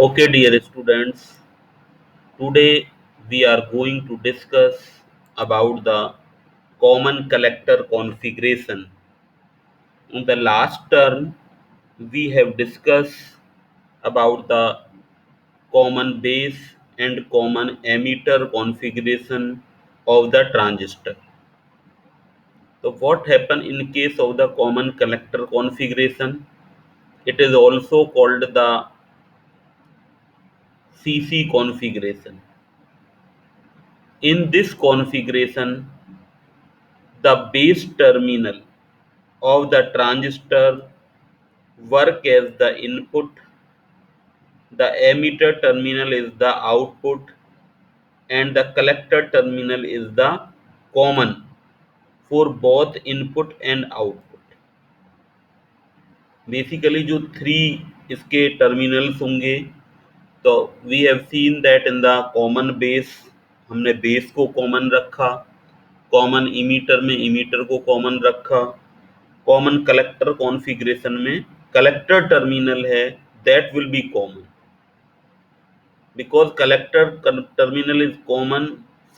Okay, dear students, today we are going to discuss about the common collector configuration. In the last term, we have discussed about the common base and common emitter configuration of the transistor. So what happen in case of the common collector configuration? It is also called the CC configuration. In this configuration, the base terminal of the transistor work as the input, the emitter terminal is the output, and the collector terminal is the common for both input and output. Basically जो three इसके terminals होंगे, तो we have seen that in the common base हमने base को common रखा, common emitter में emitter को common रखा, कॉमन कलेक्टर कॉन्फ़िगरेशन में कलेक्टर टर्मिनल है that will be common because collector terminal is common,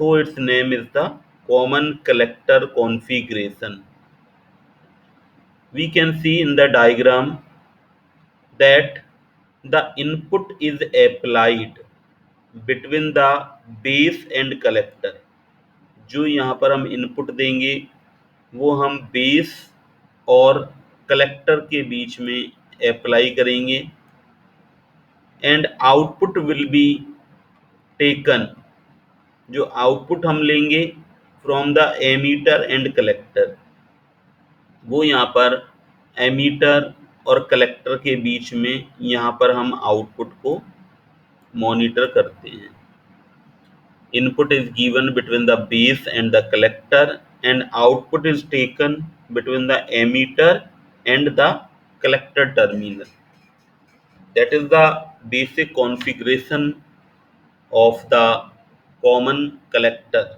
so its name is the common collector configuration. We can see in the diagram that the input is applied between the base and collector. जो यहाँ पर हम input देंगे वो हम base और collector के बीच में अप्लाई करेंगे and output will be taken, जो आउटपुट हम लेंगे from the emitter and collector, वो यहाँ पर एमीटर और कलेक्टर के बीच में यहाँ पर हम आउटपुट को मॉनिटर करते हैं. Input is given between the base and the collector and output is taken between the emitter and the collector terminal. That is the basic configuration of the common collector.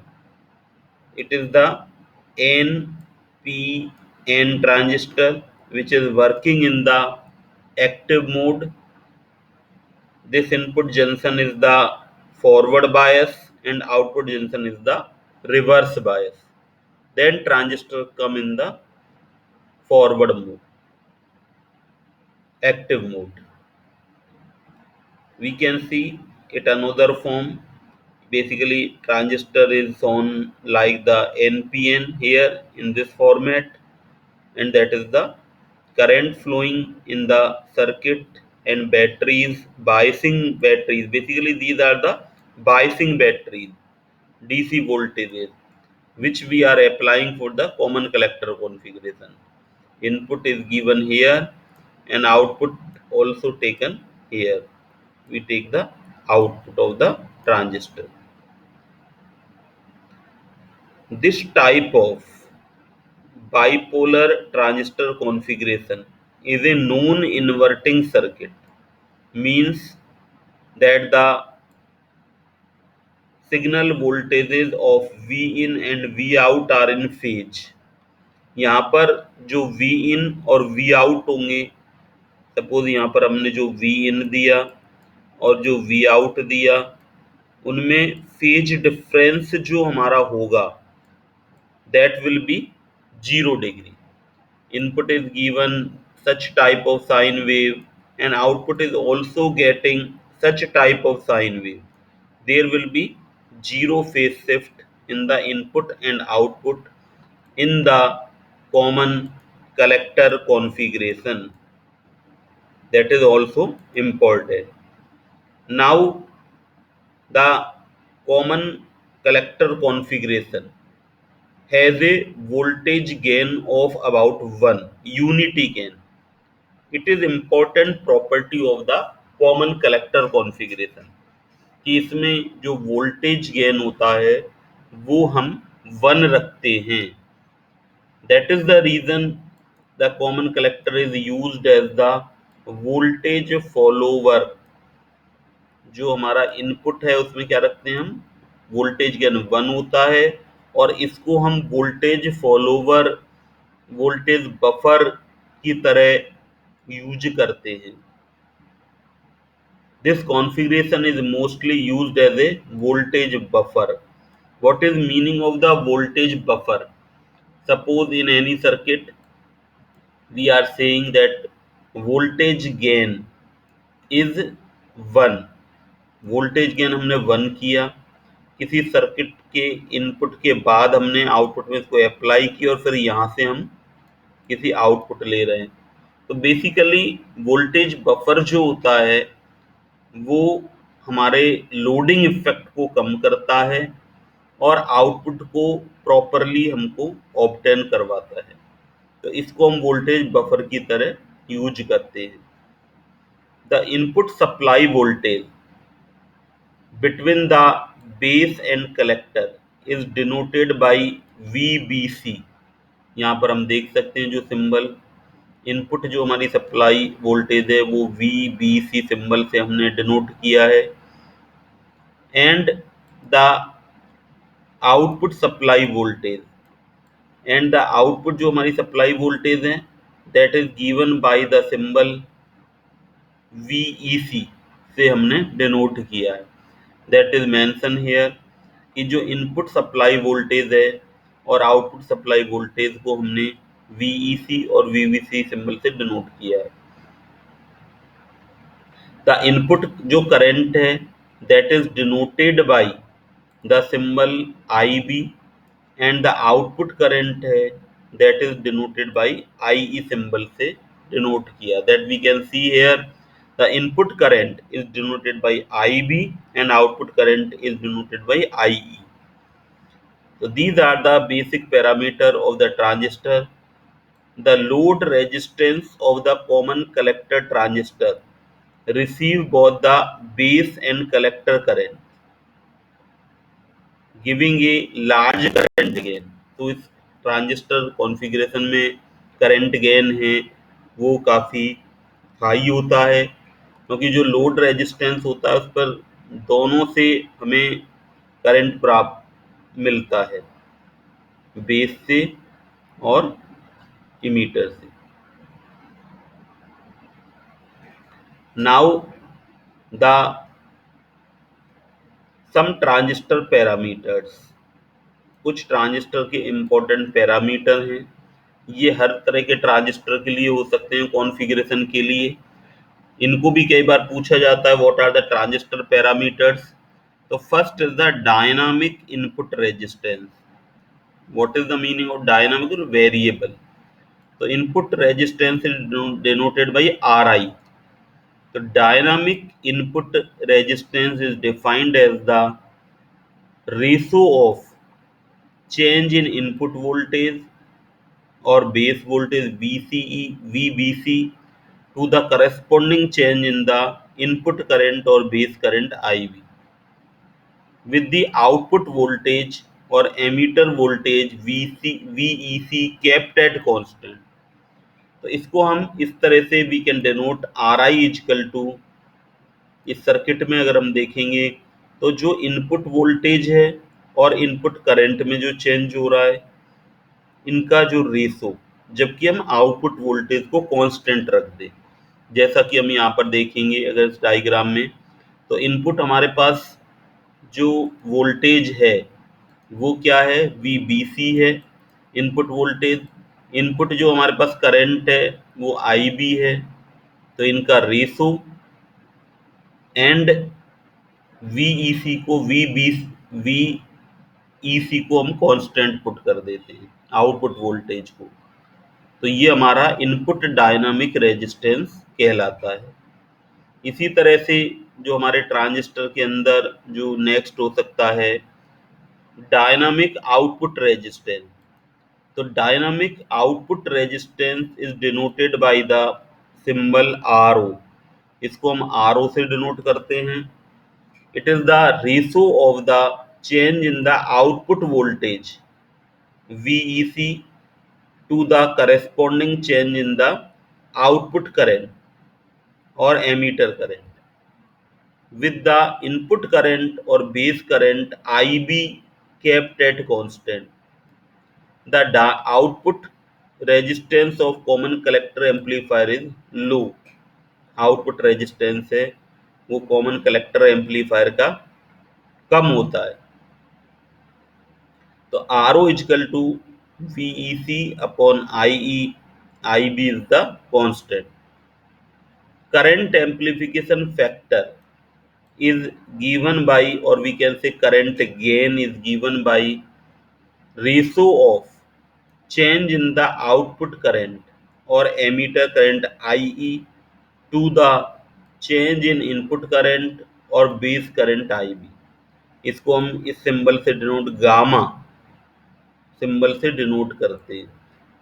It is the NPN transistor which is working in the active mode. This input junction is the forward bias and output junction is the reverse bias. Then transistor come in the forward mode, active mode. We can see it another form. Basically transistor is shown like the NPN here in this format, and that is the current flowing in the circuit and batteries, biasing batteries. Basically these are the biasing batteries, DC voltages, which we are applying for the common collector configuration. Input is given here and output also taken here. We take the output of the transistor. This type of bipolar transistor configuration is a non-inverting circuit, means that the signal voltages of V in and V out are in phase. यहाँ पर जो V in और V out होंगे, suppose यहाँ पर हमने जो V in दिया और जो V out दिया, उनमें फेज डिफरेंस जो हमारा होगा that will be 0 degree. Input is given such type of sine wave and output is also getting such type of sine wave. There will be 0 phase shift in the input and output in the common collector configuration. That is also important. Now the common collector configuration has a voltage gain of about 1 unity gain. It is important property of the common collector configuration कि इसमें जो voltage gain होता है वो हम 1 रखते हैं. That is the reason the common collector is used as the voltage follower. जो हमारा इनपुट है उसमें क्या रखते हैं हम, वोल्टेज गेन 1 होता है और इसको हम वोल्टेज फॉलोवर, वोल्टेज बफर की तरह यूज करते हैं. This configuration is mostly used as a voltage buffer. What is meaning of the voltage buffer? Suppose in any circuit we are saying that voltage gain is 1. Voltage gain हमने 1 किया, किसी circuit के input के बाद हमने output में इसको apply किया और फिर यहाँ से हम किसी आउटपुट ले रहे हैं। तो बेसिकली वोल्टेज बफर जो होता है वो हमारे लोडिंग इफेक्ट को कम करता है और आउटपुट को प्रॉपरली हमको ऑब्टेन करवाता है। तो इसको हम वोल्टेज बफर की तरह यूज करते हैं। The input supply voltage between the base and collector is denoted by VBC। यहाँ पर हम देख सकते हैं जो सिंबल इनपुट जो हमारी सप्लाई वोल्टेज है वो VBC सिंबल से हमने डिनोट किया है। And the output supply voltage and the output जो हमारी सप्लाई वोल्टेज है that is given by the symbol VEC से हमने डिनोट किया है। दैट इज मेंशन हियर कि जो इनपुट सप्लाई वोल्टेज है और आउटपुट सप्लाई वोल्टेज को हमने VEC और VBC सिंबल से डिनोट किया है। द इनपुट जो करंट है that is denoted by the symbol IB and the output current है that is denoted by IE symbol से डिनोट किया। That we can see here the input current is denoted by IB and output current is denoted by IE. So these are the basic parameter of the transistor. The load resistance of the common collector transistor receive both the base and collector current, giving a large current gain. तो इस transistor configuration में current gain है वो काफ़ी high होता है क्योंकि जो लोड रेजिस्टेंस होता है उस पर दोनों से हमें करंट प्राप्त मिलता है, बेस से और इमीटर से। Now the some transistor parameters, कुछ ट्रांजिस्टर के इम्पोर्टेंट पैरामीटर हैं। ये हर तरह के ट्रांजिस्टर के लिए हो सकते हैं कॉन्फ़िगरेशन के लिए। इनको भी कई बार पूछा जाता है what are the transistor parameters. तो first is the dynamic input resistance. What is the meaning of dynamic और वेरिएबल? तो input resistance is denoted by RI। तो dynamic input resistance is defined as the ratio of change in input voltage और base voltage VBC to the corresponding change in the input current or base current IB, with the output voltage or emitter voltage VEC kept at constant। तो इसको हम इस तरह से we can denote RI equal to, इस circuit में अगर हम देखेंगे तो जो इनपुट वोल्टेज है और इनपुट करंट में जो चेंज हो रहा है इनका जो रेशो, जबकि हम आउटपुट वोल्टेज को कांस्टेंट रख दें। जैसा कि हम यहाँ पर देखेंगे अगर इस डायग्राम में, तो इनपुट हमारे पास जो वोल्टेज है वो क्या है, VBC है इनपुट वोल्टेज। इनपुट जो हमारे पास करंट है वो IB है। तो इनका रेशो एंड VEC को VEC को हम कांस्टेंट पुट कर देते हैं आउटपुट वोल्टेज को। तो ये हमारा इनपुट डायनामिक रेजिस्टेंस कहलाता है। इसी तरह से जो हमारे ट्रांजिस्टर के अंदर जो नेक्स्ट हो सकता है डायनामिक आउटपुट रेजिस्टेंस। तो dynamic output resistance is denoted by the symbol RO। इसको हम RO से डिनोट करते हैं। It is the ratio of the change in the output voltage VEC to the corresponding change in the output current or emitter current, with the input current or base current IB kept at constant। The output resistance of common collector amplifier is low। Output resistance है वो common collector amplifier का कम होता है। तो RO equal to VEC upon IE, IB is the constant. Current amplification factor is given by, or we can say current gain is given by ratio of change in the output current or emitter current IE to the change in input current or base current IB। इसको हम इस symbol से denote, gamma symbol से denote करते हैं।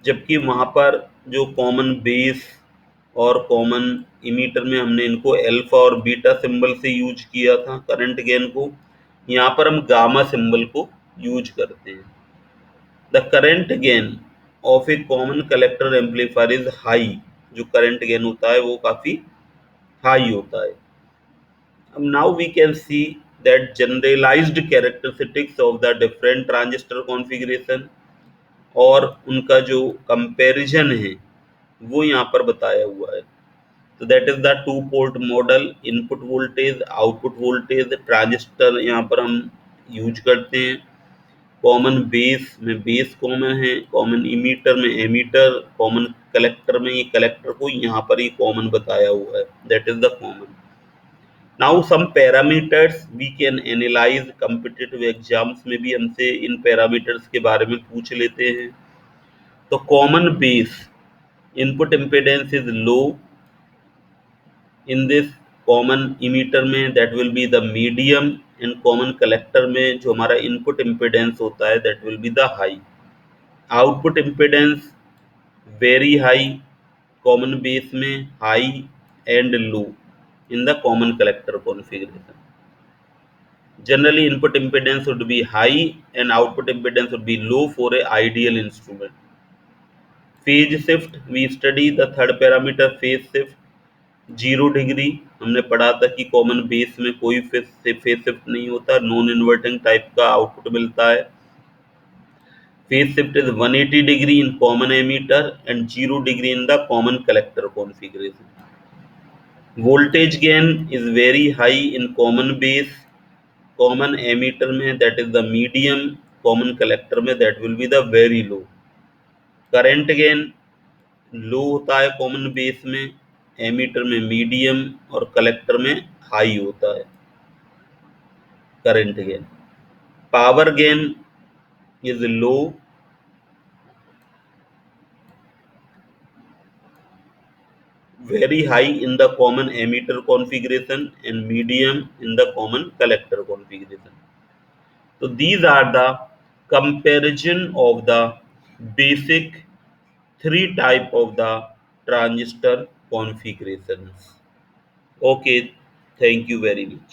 जबकि वहां पर जो कॉमन बेस और कॉमन इमीटर में हमने इनको अल्फा और बीटा सिंबल से यूज किया था करंट गेन को, यहाँ पर हम गामा सिंबल को यूज करते हैं। The current gain of a common collector amplifier is high. जो करंट गेन होता है वो काफी हाई होता है। अब now we can see that generalised characteristics of the different transistor configuration, और उनका जो कंपैरिजन है वो यहाँ पर बताया हुआ है। तो that is the two port model, input voltage output voltage transistor यहाँ पर हम यूज करते हैं। कॉमन बेस में बेस कॉमन है, कॉमन इमीटर में एमीटर, कॉमन कलेक्टर में ये कलेक्टर को यहाँ पर ही कॉमन बताया हुआ है, that is the common. Now some parameters we can analyse, competitive exams में भी हमसे इन पैरामीटर्स के बारे में पूछ लेते हैं। तो common base input impedance is low in this common emitter में, that will be the medium, and common collector में जो हमारा इनपुट इम्पीडेंस होता है that will be the high. Output impedance very high common base में, high and low in the common collector configuration. Generally input impedance would be high and output impedance would be low for a ideal instrument. Phase shift, we study the third parameter phase shift, 0 degree. हमने पढ़ा था कि common base में कोई phase shift नहीं होता, non inverting type का output मिलता है। Phase shift is 180 degree in common emitter and 0 degree in the common collector configuration. Voltage gain is very high in common base, common emitter में that is the medium, common collector में that will be the very low. Current gain low होता है common base में, emitter में medium और collector में high होता है current gain. Power gain is low very high in the common emitter configuration and medium in the common collector configuration. So these are the comparison of the basic three type of the transistor configurations. Okay, thank you very much.